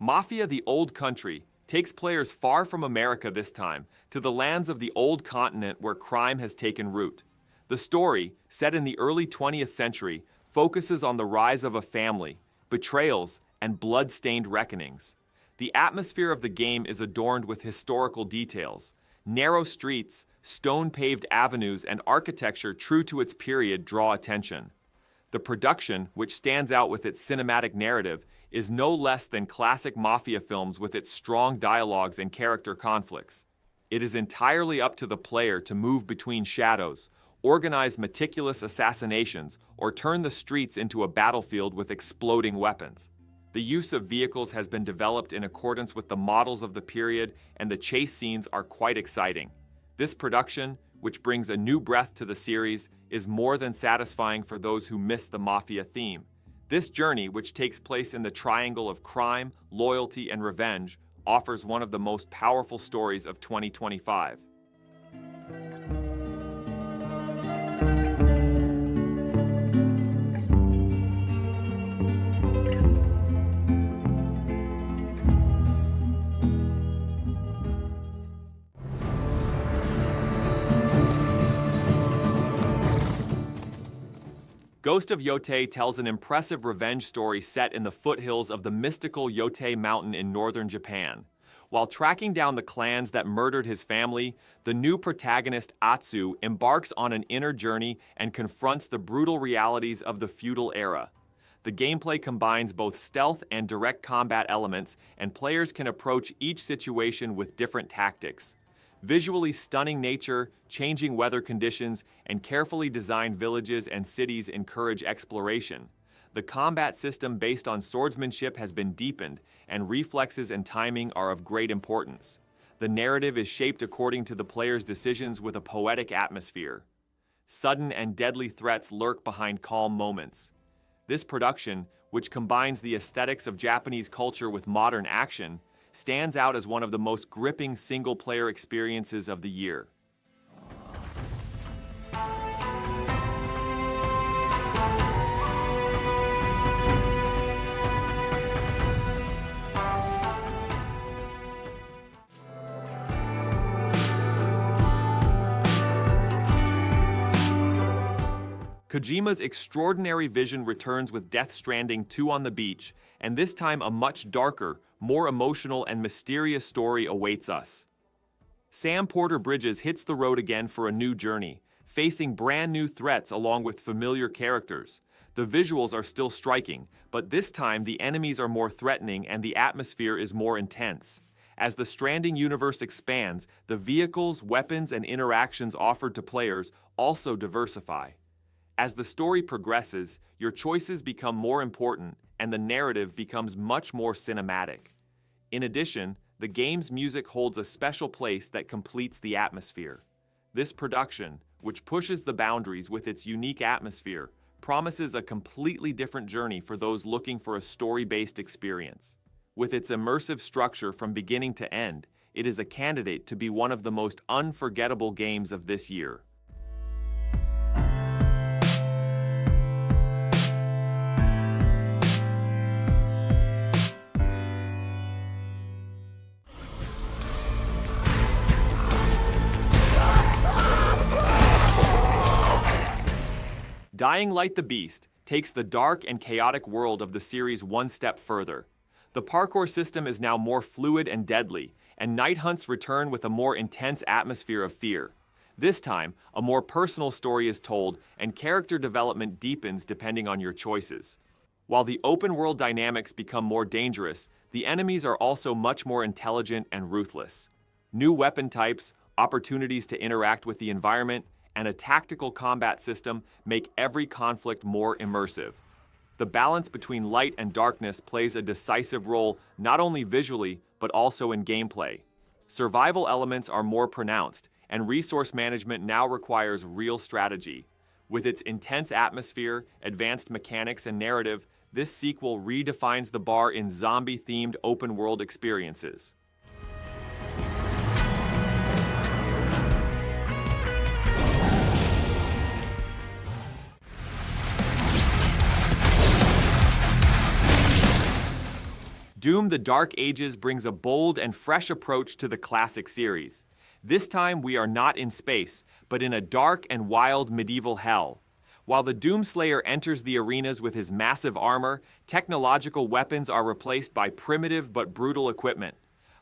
Mafia The Old Country takes players far from America this time, to the lands of the old continent where crime has taken root. The story, set in the early 20th century, focuses on the rise of a family, betrayals, and blood-stained reckonings. The atmosphere of the game is adorned with historical details. Narrow streets, stone-paved avenues, and architecture true to its period draw attention. The production, which stands out with its cinematic narrative, is no less than classic mafia films with its strong dialogues and character conflicts. It is entirely up to the player to move between shadows, organize meticulous assassinations, or turn the streets into a battlefield with exploding weapons. The use of vehicles has been developed in accordance with the models of the period, and the chase scenes are quite exciting. This production, which brings a new breath to the series, is more than satisfying for those who miss the Mafia theme. This journey, which takes place in the triangle of crime, loyalty, and revenge, offers one of the most powerful stories of 2025. Ghost of Yōtei tells an impressive revenge story set in the foothills of the mystical Yōtei mountain in northern Japan. While tracking down the clans that murdered his family, the new protagonist Atsu embarks on an inner journey and confronts the brutal realities of the feudal era. The gameplay combines both stealth and direct combat elements, and players can approach each situation with different tactics. Visually stunning nature, changing weather conditions, and carefully designed villages and cities encourage exploration. The combat system based on swordsmanship has been deepened, and reflexes and timing are of great importance. The narrative is shaped according to the player's decisions with a poetic atmosphere. Sudden and deadly threats lurk behind calm moments. This production, which combines the aesthetics of Japanese culture with modern action, stands out as one of the most gripping single-player experiences of the year. Kojima's extraordinary vision returns with Death Stranding 2 on the beach, and this time a much darker, more emotional and mysterious story awaits us. Sam Porter Bridges hits the road again for a new journey, facing brand new threats along with familiar characters. The visuals are still striking, but this time the enemies are more threatening and the atmosphere is more intense. As the Stranding universe expands, the vehicles, weapons, and interactions offered to players also diversify. As the story progresses, your choices become more important, and the narrative becomes much more cinematic. In addition, the game's music holds a special place that completes the atmosphere. This production, which pushes the boundaries with its unique atmosphere, promises a completely different journey for those looking for a story-based experience. With its immersive structure from beginning to end, it is a candidate to be one of the most unforgettable games of this year. Dying Light the Beast takes the dark and chaotic world of the series one step further. The parkour system is now more fluid and deadly, and night hunts return with a more intense atmosphere of fear. This time, a more personal story is told, and character development deepens depending on your choices. While the open-world dynamics become more dangerous, the enemies are also much more intelligent and ruthless. New weapon types, opportunities to interact with the environment, and a tactical combat system make every conflict more immersive. The balance between light and darkness plays a decisive role not only visually, but also in gameplay. Survival elements are more pronounced, and resource management now requires real strategy. With its intense atmosphere, advanced mechanics, and narrative, this sequel redefines the bar in zombie-themed open-world experiences. Doom: The Dark Ages brings a bold and fresh approach to the classic series. This time we are not in space, but in a dark and wild medieval hell. While the Doomslayer enters the arenas with his massive armor, technological weapons are replaced by primitive but brutal equipment.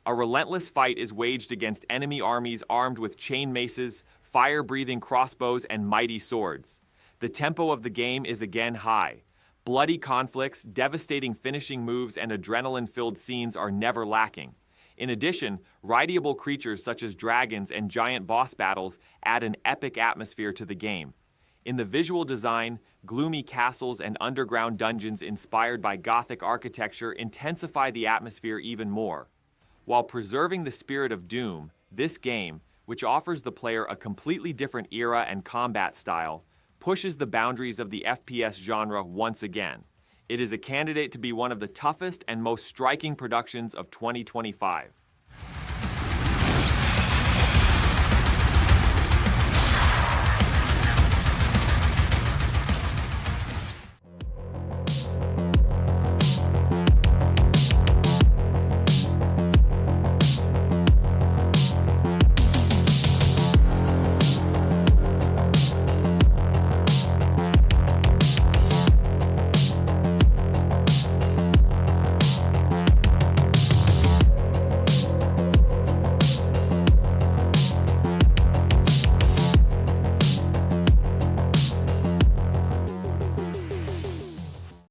A relentless fight is waged against enemy armies armed with chain maces, fire-breathing crossbows, and mighty swords. The tempo of the game is again high. Bloody conflicts, devastating finishing moves, and adrenaline-filled scenes are never lacking. In addition, rideable creatures such as dragons and giant boss battles add an epic atmosphere to the game. In the visual design, gloomy castles and underground dungeons inspired by Gothic architecture intensify the atmosphere even more. While preserving the spirit of Doom, this game, which offers the player a completely different era and combat style, pushes the boundaries of the FPS genre once again. It is a candidate to be one of the toughest and most striking productions of 2025.